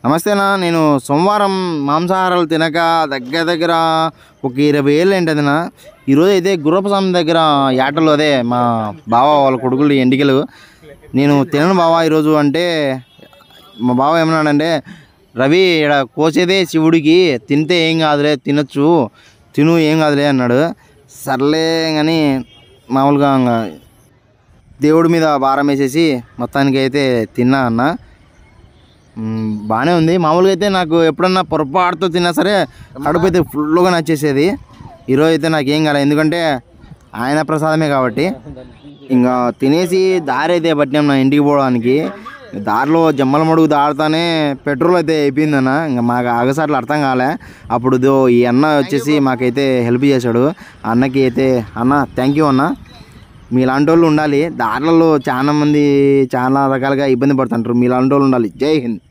నమస్తే అన్న. నేను సోమవారం మాంసాహారాలు తినక దగ్గర ఒక 20 ఏళ్ళు ఏంటదినా. ఈరోజు అయితే గుర్రపస్వామి దగ్గర యాటలో అదే మా బావ వాళ్ళ కొడుకులు ఎండికలు నేను తినను బావా ఈరోజు అంటే మా బావ ఏమన్నాడంటే, రవి ఇక్కడ కోసేదే శివుడికి, తింటే ఏం కాదులే, తినొచ్చు, తిను ఏం కాదులే అన్నాడు. సర్లే కానీ మామూలుగా దేవుడి మీద భారం వేసేసి మొత్తానికి అయితే తిన్నా అన్న. బాగానే ఉంది. మామూలుగా అయితే నాకు ఎప్పుడన్నా పొరపాటుతో తిన్నా సరే కడుపు అయితే ఫుల్గా నచ్చేసేది. ఈరోజు అయితే నాకేం కాలేదు, ఎందుకంటే ఆయన ప్రసాదమే కాబట్టి. ఇంకా తినేసి దారి అయితే పట్టినాం నా ఇంటికి పోవడానికి. దారిలో జమ్మల మడుగు దాడుతానే పెట్రోల్ అయితే అయిపోయిందన్న. ఇంకా మాకు ఆగసాట్లు అర్థం కాలే. అప్పుడు ఈ అన్న వచ్చేసి మాకైతే హెల్ప్ చేశాడు. అన్నకి అయితే అన్న థ్యాంక్ యూ అన్న. మీలాంటి వాళ్ళు ఉండాలి. దారులలో చాలా మంది చాలా రకాలుగా ఇబ్బంది పడుతుంటారు. మీలాంటి వాళ్ళు ఉండాలి. జై హింద్.